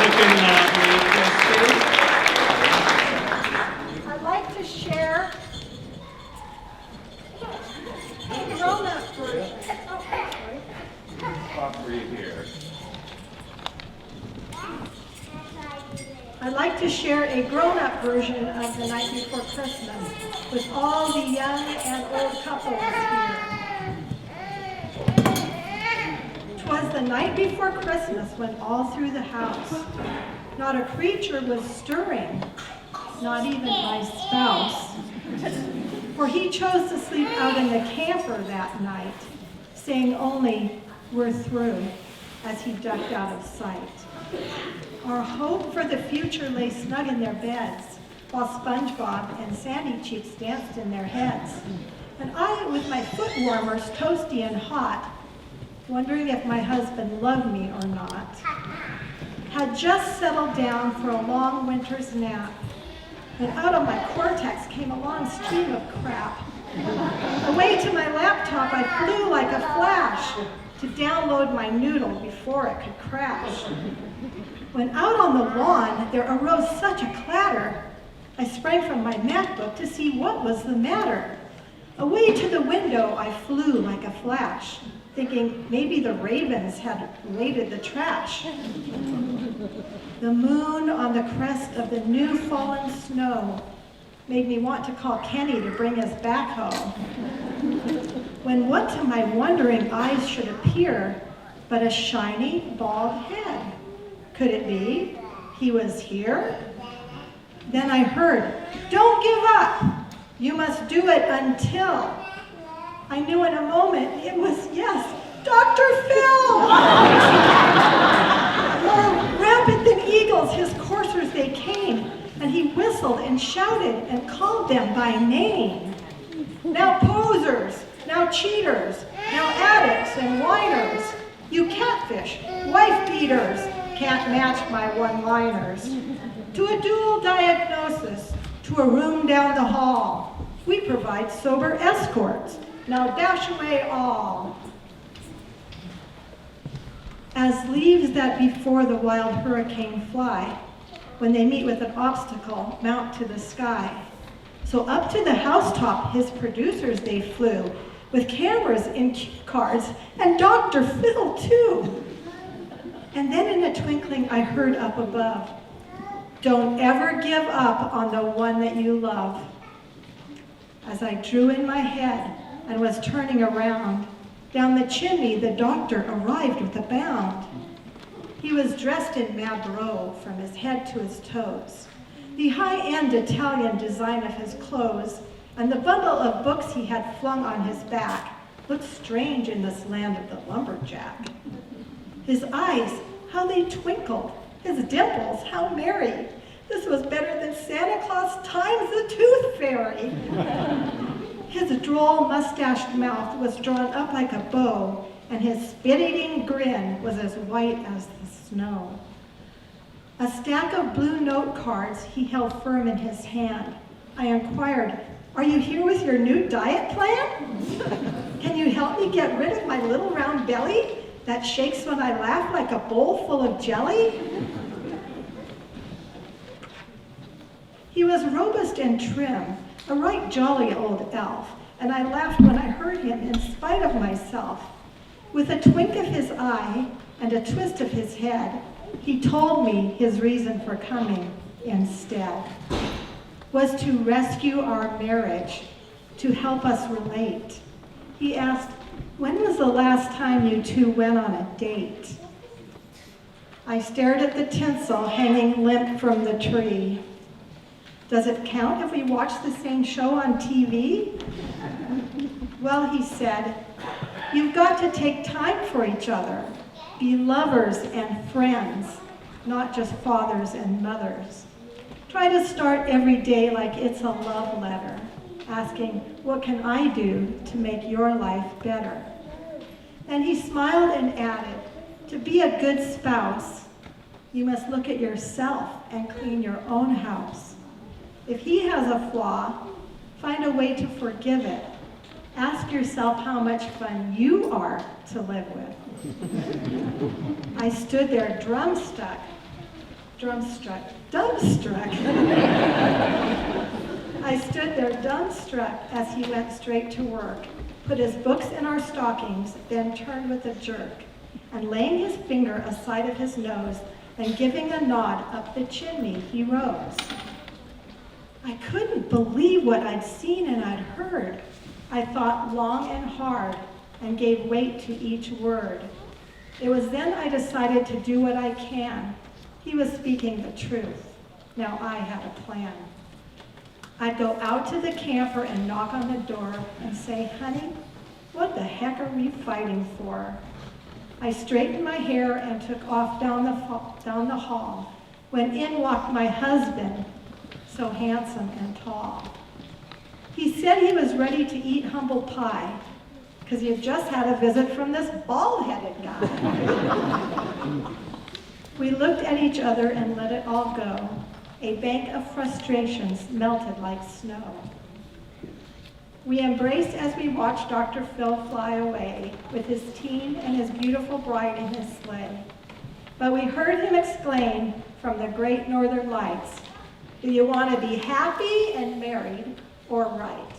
looking lovely, Christy. I'd like to share a grown-up version. Pop for you here. I'd like to share a grown-up version of The Night Before Christmas with all the young and old couples here. 'Twas the night before Christmas when all through the house not a creature was stirring, not even my spouse. For he chose to sleep out in the camper that night, saying only, "We're through," as he ducked out of sight. Our hope for the future lay snug in their beds, while SpongeBob and Sandy Cheeks danced in their heads. And I, with my foot warmers toasty and hot, wondering if my husband loved me or not, had just settled down for a long winter's nap, when out of my cortex came a long stream of crap. Away to my laptop I flew like a flash to download my noodle before it could crash. When out on the lawn there arose such a clatter, I sprang from my MacBook to see what was the matter. Away to the window I flew like a flash, thinking maybe the ravens had raided the trash. The moon on the crest of the new fallen snow made me want to call Kenny to bring us back home. When what to my wondering eyes should appear but a shiny, bald head. Could it be he was here? Then I heard, "Don't give up! You must do it until..." I knew in a moment it was, yes, Dr. Phil! More rapid than eagles, his coursers they came, and he whistled and shouted and called them by name. Now posers, now cheaters, now addicts and whiners, you catfish, wife beaters, can't match my one-liners. To a dual diagnosis, to a room down the hall, we provide sober escorts. Now dash away all. As leaves that before the wild hurricane fly, when they meet with an obstacle, mount to the sky. So up to the housetop his producers they flew, with cameras in cue cards, and Dr. Phil too. And then in a twinkling I heard up above, "Don't ever give up on the one that you love." As I drew in my head and was turning around, down the chimney the doctor arrived with a bound. He was dressed in Mabro from his head to his toes, the high-end Italian design of his clothes, and the bundle of books he had flung on his back looked strange in this land of the lumberjack. His eyes, how they twinkled, his dimples, how merry. This was better than Santa Claus times the Tooth Fairy. His droll mustached mouth was drawn up like a bow, and his spit-eating grin was as white as the snow. A stack of blue note cards he held firm in his hand. I inquired, "Are you here with your new diet plan? Can you help me get rid of my little round belly that shakes when I laugh like a bowl full of jelly?" He was robust and trim, a right jolly old elf, and I laughed when I heard him in spite of myself. With a twink of his eye and a twist of his head, he told me his reason for coming instead was to rescue our marriage, to help us relate. He asked, "When was the last time you two went on a date?" I stared at the tinsel hanging limp from the tree. "Does it count if we watch the same show on TV?" "Well," he said, "you've got to take time for each other, be lovers and friends, not just fathers and mothers. Try to start every day like it's a love letter, asking, what can I do to make your life better?" Then he smiled and added, "To be a good spouse, you must look at yourself and clean your own house. If he has a flaw, find a way to forgive it. Ask yourself how much fun you are to live with." I stood there drumstruck. dumbstruck. I stood there dumbstruck as he went straight to work, put his books in our stockings, then turned with a jerk, and laying his finger aside of his nose and giving a nod up the chimney, he rose. I couldn't believe what I'd seen and I'd heard. I thought long and hard and gave weight to each word. It was then I decided to do what I can. He was speaking the truth. Now I had a plan. I'd go out to the camper and knock on the door and say, honey, what the heck are we fighting for? I straightened my hair and took off down the hall, when in walked my husband, so handsome and tall. He said he was ready to eat humble pie, because he had just had a visit from this bald-headed guy. We looked at each other and let it all go. A bank of frustrations melted like snow. We embraced as we watched Dr. Phil fly away with his team and his beautiful bride in his sleigh. But we heard him exclaim from the great northern lights, do you want to be happy and married or right?